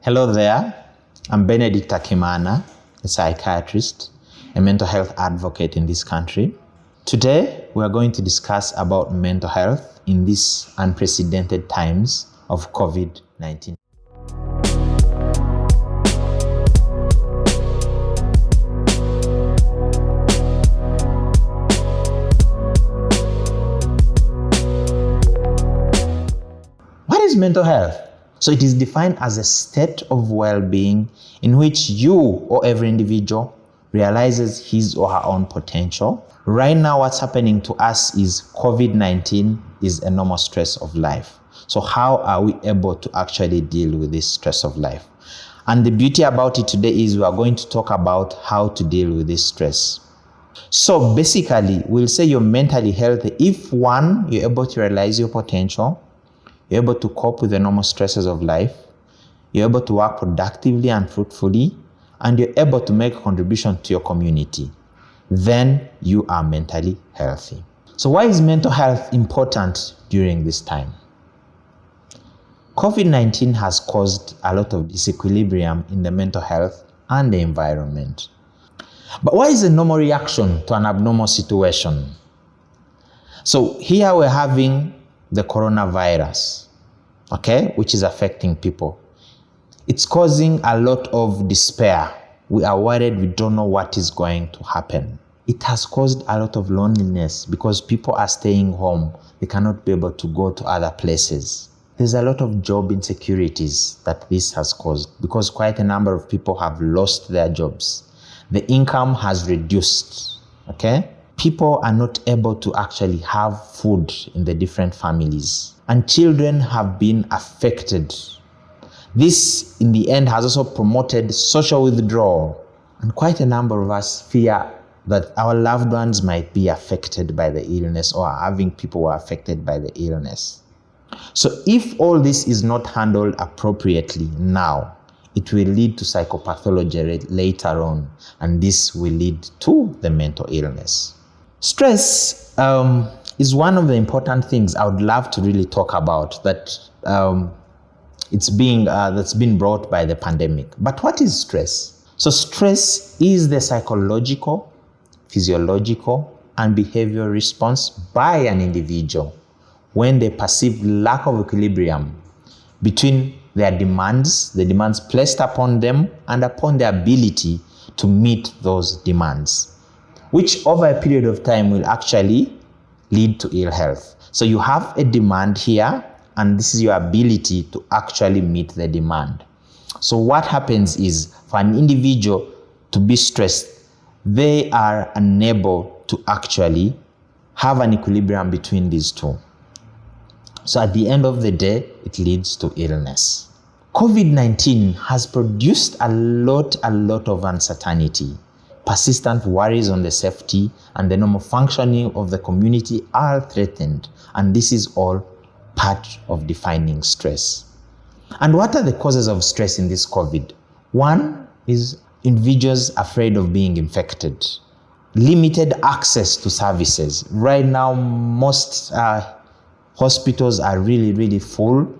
Hello there, I'm Benedict Akimana, a psychiatrist, a mental health advocate in this country. Today, we are going to discuss about mental health in these unprecedented times of COVID-19. What is mental health? So it is defined as a state of well-being in which you or every individual realizes his or her own potential. Right now, what's happening to us is COVID-19 is a normal stress of life. So how are we able to actually deal with this stress of life? And the beauty about it today is we are going to talk about how to deal with this stress. So basically, we'll say you're mentally healthy if one, you're able to realize your potential, you're able to cope with the normal stresses of life, you're able to work productively and fruitfully, and you're able to make a contribution to your community. Then you are mentally healthy. So why is mental health important during this time? COVID-19 has caused a lot of disequilibrium in the mental health and the environment. But what is a normal reaction to an abnormal situation? So here we're having the coronavirus, which is affecting people. It's causing a lot of despair. We are worried, we don't know what is going to happen. It has caused a lot of loneliness because people are staying home. They cannot be able to go to other places. There's a lot of job insecurities that this has caused because quite a number of people have lost their jobs. The income has reduced, People are not able to actually have food in the different families, and children have been affected. This, in the end, has also promoted social withdrawal, and quite a number of us fear that our loved ones might be affected by the illness or having people who are affected by the illness. So if all this is not handled appropriately now, it will lead to psychopathology later on, and this will lead to the mental illness. Stress is one of the important things I would love to really talk about that's been brought by the pandemic. But what is stress? So stress is the psychological, physiological, and behavioral response by an individual when they perceive lack of equilibrium between their demands, the demands placed upon them, and upon their ability to meet those demands, which over a period of time will actually lead to ill health. So you have a demand here, and this is your ability to actually meet the demand. So what happens is, for an individual to be stressed, they are unable to actually have an equilibrium between these two. So at the end of the day, it leads to illness. COVID-19 has produced a lot of uncertainty. Persistent worries on the safety and the normal functioning of the community are threatened, and this is all part of defining stress. And what are the causes of stress in this COVID? One is individuals afraid of being infected. Limited access to services. Right now, most hospitals are really full.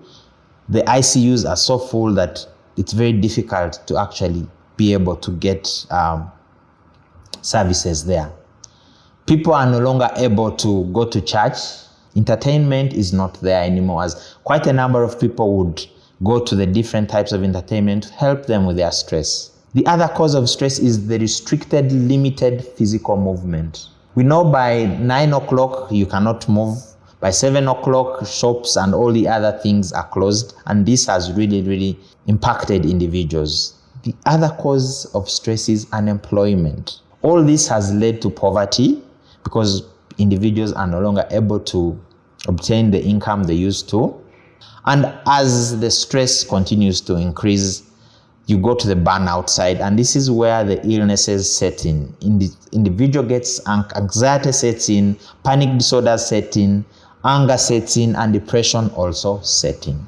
The ICUs are so full that it's very difficult to actually be able to get services there. People are no longer able to go to church. Entertainment is not there anymore, as quite a number of people would go to the different types of entertainment to help them with their stress. The other cause of stress is the restricted, limited physical movement. We know by 9 o'clock you cannot move. By 7 o'clock, shops and all the other things are closed, and this has really impacted individuals. The other cause of stress is unemployment. All this has led to poverty because individuals are no longer able to obtain the income they used to. And as the stress continues to increase, you go to the burnout side, and this is where the illnesses set in. The individual gets anxiety sets in, panic disorders set in, anger sets in, and depression also set in.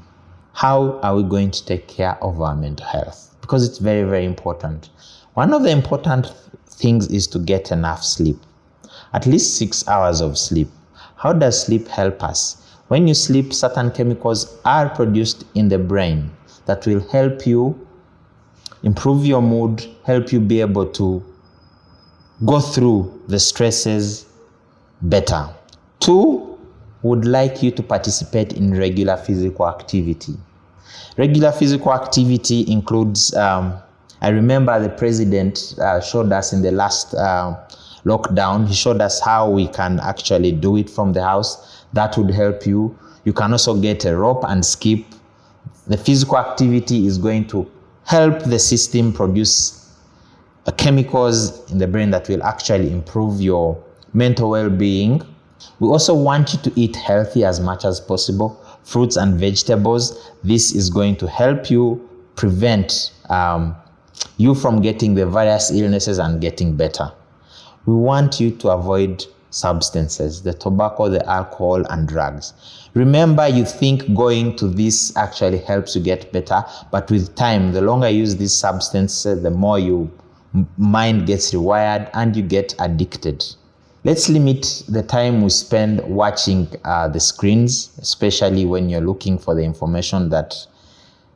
How are we going to take care of our mental health? Because it's very important. One of the important things is to get enough sleep. At least 6 hours of sleep. How does sleep help us? When you sleep, certain chemicals are produced in the brain that will help you improve your mood, help you be able to go through the stresses better. 2, would like you to participate in regular physical activity. Regular physical activity includes, I remember the president showed us in the last lockdown, he showed us how we can actually do it from the house. That would help you. You can also get a rope and skip. The physical activity is going to help the system produce chemicals in the brain that will actually improve your mental well-being. We also want you to eat healthy as much as possible, fruits and vegetables. This is going to help you prevent you from getting the various illnesses and getting better. We want you to avoid substances, the tobacco, the alcohol, and drugs. Remember, you think going to this actually helps you get better, but with time, the longer you use these substances, the more your mind gets rewired and you get addicted. Let's limit the time we spend watching the screens, especially when you're looking for the information that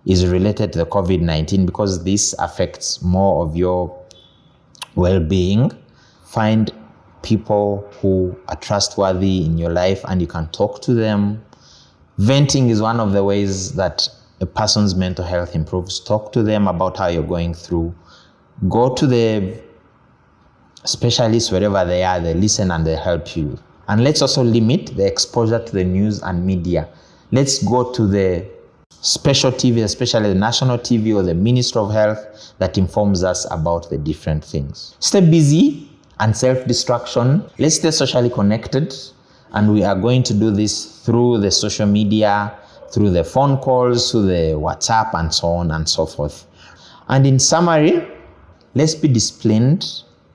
is related to the COVID-19, because this affects more of your well-being. Find people who are trustworthy in your life and you can talk to them. Venting is one of the ways that a person's mental health improves. Talk to them about how you're going through. Go to the specialists wherever they are, they listen and they help you. And let's also limit the exposure to the news and media. Let's go to the special TV, especially the national TV or the Ministry of Health that informs us about the different things. Stay busy and self-distraction. Let's stay socially connected, and we are going to do this through the social media, through the phone calls, through the WhatsApp, and so on and so forth. And in summary, let's be disciplined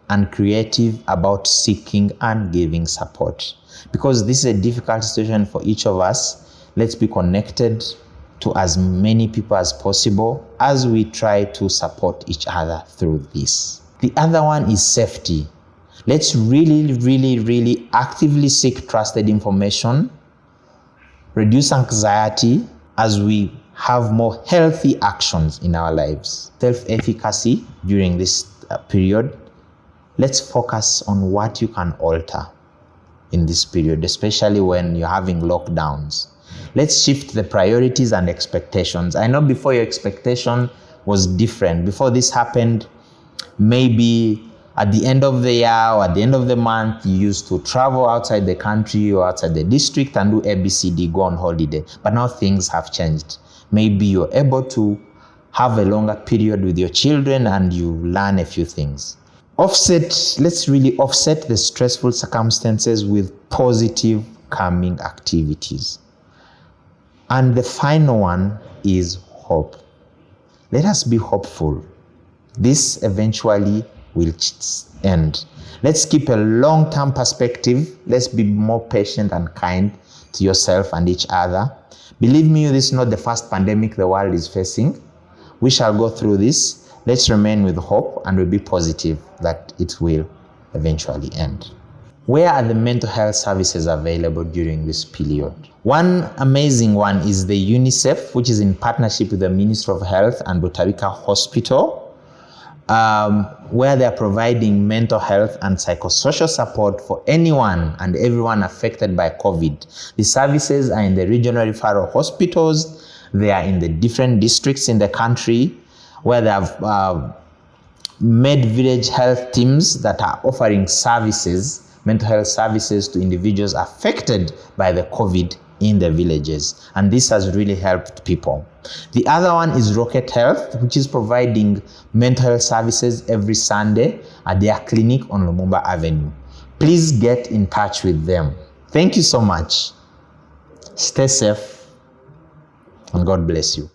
and creative about seeking and giving support, because this is a difficult situation for each of us. Let's be connected to as many people as possible as we try to support each other through this. The other one is safety. Let's really actively seek trusted information, reduce anxiety as we have more healthy actions in our lives. Self-efficacy during this period. Let's focus on what you can alter in this period, especially when you're having lockdowns. Let's shift the priorities and expectations. I know before your expectation was different. Before this happened, maybe at the end of the year or at the end of the month, you used to travel outside the country or outside the district and do ABCD, go on holiday. But now things have changed. Maybe you're able to have a longer period with your children and you learn a few things. Let's really offset the stressful circumstances with positive, calming activities. And the final one is hope. Let us be hopeful. This eventually will end. Let's keep a long-term perspective. Let's be more patient and kind to yourself and each other. Believe me, this is not the first pandemic the world is facing. We shall go through this. Let's remain with hope and we'll be positive that it will eventually end. Where are the mental health services available during this period? One amazing one is the UNICEF, which is in partnership with the Ministry of Health and Botarika Hospital, where they are providing mental health and psychosocial support for anyone and everyone affected by COVID. The services are in the regional referral hospitals. They are in the different districts in the country, where they have made village health teams that are offering services, mental health services to individuals affected by the COVID in the villages. And this has really helped people. The other one is Rocket Health, which is providing mental health services every Sunday at their clinic on Lumumba Avenue. Please get in touch with them. Thank you so much. Stay safe and God bless you.